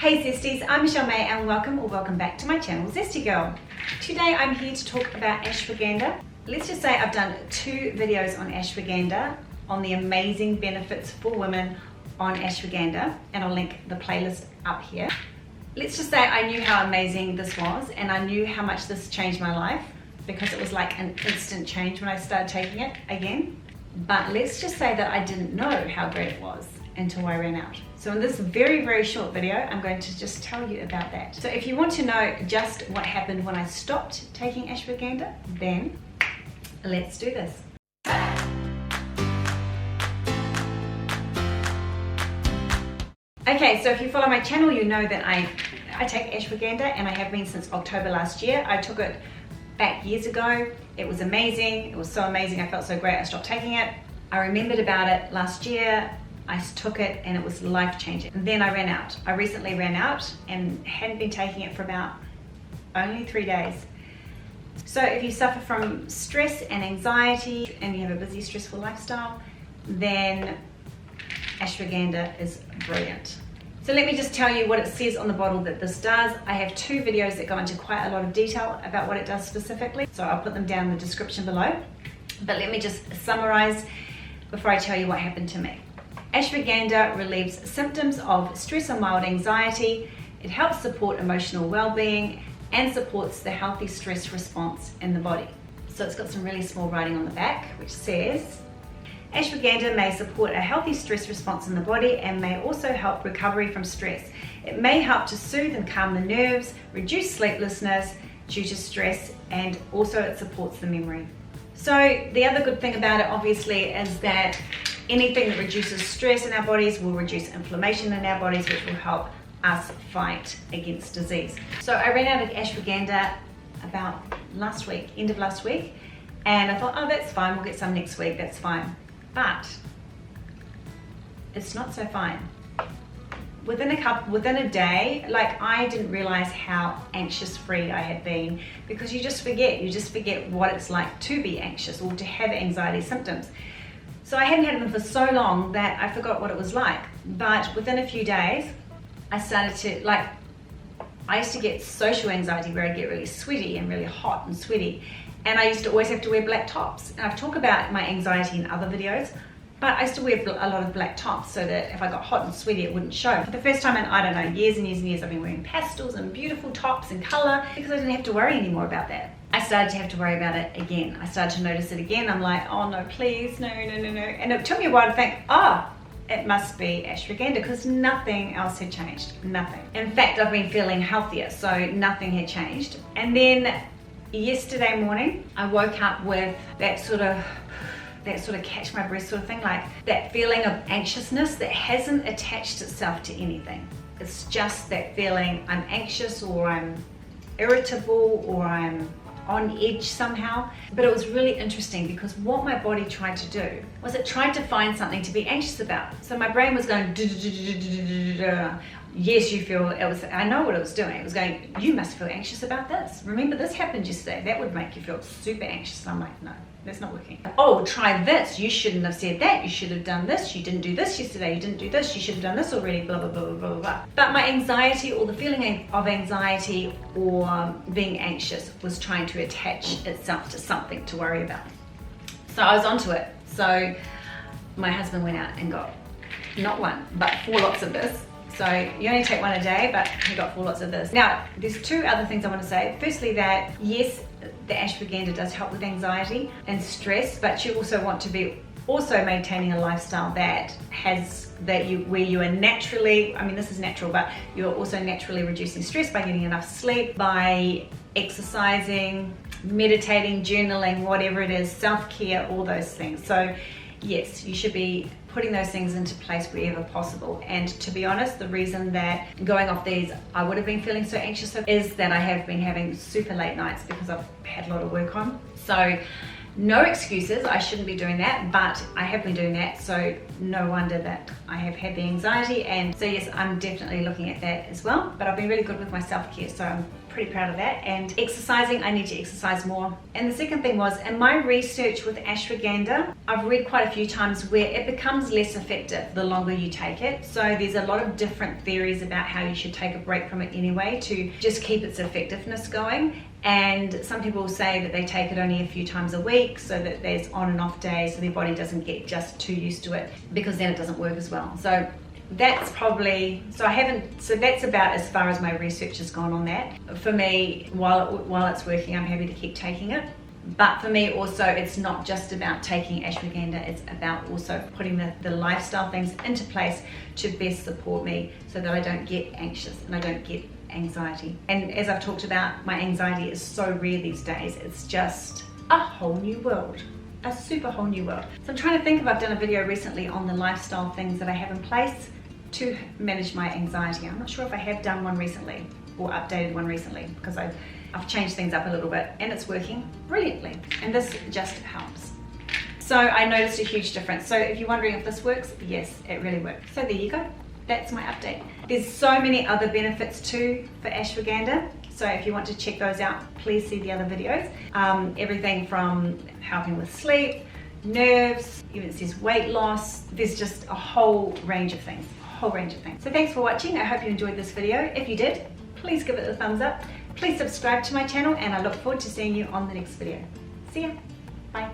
Hey Zesties, I'm Michelle May and welcome back to my channel, Zesty Girl. Today I'm here to talk about ashwagandha. Let's just say I've done 2 videos on ashwagandha, on the amazing benefits for women on ashwagandha, and I'll link the playlist up here. Let's just say I knew how amazing this was and I knew how much this changed my life because it was like an instant change when I started taking it again. But let's just say that I didn't know how great it was until I ran out. So in this very short video, I'm going to just tell you about that. So if you want to know just what happened when I stopped taking ashwagandha, then let's do this. Okay, so if you follow my channel, you know that I take ashwagandha and I have been since October last year. I took it back years ago. It was amazing. It was so amazing. I felt so great. I stopped taking it. I remembered about it last year. I took it and it was life-changing. And then I ran out. I recently ran out and hadn't been taking it for about only 3 days. So if you suffer from stress and anxiety and you have a busy, stressful lifestyle, then ashwagandha is brilliant. So let me just tell you what it says on the bottle that this does. I have 2 videos that go into quite a lot of detail about what it does specifically, so I'll put them down in the description below. But let me just summarize before I tell you what happened to me. Ashwagandha relieves symptoms of stress or mild anxiety. It helps support emotional well-being and supports the healthy stress response in the body. So it's got some really small writing on the back which says, ashwagandha may support a healthy stress response in the body and may also help recovery from stress. It may help to soothe and calm the nerves, reduce sleeplessness due to stress, and also it supports the memory. So the other good thing about it obviously is that anything that reduces stress in our bodies will reduce inflammation in our bodies, which will help us fight against disease. So I ran out of ashwagandha about last week, end of last week, and I thought, oh, that's fine, we'll get some next week, that's fine. But it's not so fine. Within a day, like I didn't realize how anxious free I had been, because you just forget what it's like to be anxious or to have anxiety symptoms. So I hadn't had them for so long that I forgot what it was like. But within a few days, I started to, I used to get social anxiety where I get really sweaty and really hot and sweaty. And I used to always have to wear black tops. And I've talked about my anxiety in other videos, but I used to wear a lot of black tops so that if I got hot and sweaty, it wouldn't show. For the first time in, I don't know, years and years, I've been wearing pastels and beautiful tops and color because I didn't have to worry anymore about that. I started to have to worry about it again. I started to notice it again. I'm like, oh no, please, no. And it took me a while to think, it must be ashwagandha, because nothing else had changed, nothing. In fact, I've been feeling healthier, so nothing had changed. And then yesterday morning, I woke up with that sort of catch my breath sort of thing, like that feeling of anxiousness that hasn't attached itself to anything. It's just that feeling I'm anxious or I'm irritable or I'm on edge somehow. But it was really interesting because what my body tried to do was it tried to find something to be anxious about. So my brain was going, yes, you feel, I know what it was doing. It was going, you must feel anxious about this. Remember this happened yesterday. That would make you feel super anxious. I'm like, no, that's not working. Oh, try this. You shouldn't have said that. You should have done this. You didn't do this yesterday. You didn't do this. You should have done this already, blah, blah, blah, blah, blah, blah. But my anxiety or the feeling of anxiety or being anxious was trying to attach itself to something to worry about. So I was onto it. So my husband went out and got not 1, but 4 lots of this. So you only take 1 a day, but he got 4 lots of this. Now, there's 2 other things I want to say. Firstly, that yes, the ashwagandha does help with anxiety and stress, but you also want to be also maintaining a lifestyle that where you are naturally, I mean this is natural, but you're also naturally reducing stress by getting enough sleep, by exercising, meditating, journaling, whatever it is, self-care, all those things. So yes, you should be putting those things into place wherever possible. And to be honest, the reason that going off these I would have been feeling so anxious is that I have been having super late nights because I've had a lot of work on. So no excuses, I shouldn't be doing that, but I have been doing that, so no wonder that I have had the anxiety. And so yes, I'm definitely looking at that as well, but I've been really good with my self-care, so I'm pretty proud of that. And exercising, I need to exercise more. And the second thing was, in my research with ashwagandha, I've read quite a few times where it becomes less effective the longer you take it. So there's a lot of different theories about how you should take a break from it anyway to just keep its effectiveness going. And some people say that they take it only a few times a week so that there's on and off days so their body doesn't get just too used to it, because then it doesn't work as well. So that's probably, so that's about as far as my research has gone on that. For me, while it's working, I'm happy to keep taking it. But for me also, it's not just about taking ashwagandha, it's about also putting the lifestyle things into place to best support me so that I don't get anxious and I don't get anxiety. And as I've talked about, my anxiety is so rare these days. It's just a whole new world, a super whole new world. So I'm trying to think if I've done a video recently on the lifestyle things that I have in place to manage my anxiety. I'm not sure if I have done one recently or updated one recently, because I've changed things up a little bit and it's working brilliantly. And this just helps. So I noticed a huge difference. So if you're wondering if this works, yes, it really works. So there you go. That's my update. There's so many other benefits too for ashwagandha. So if you want to check those out, please see the other videos. Everything from helping with sleep, nerves, even it says weight loss. There's just a whole range of things, So thanks for watching. I hope you enjoyed this video. If you did, please give it a thumbs up. Please subscribe to my channel, and I look forward to seeing you on the next video. See ya. Bye.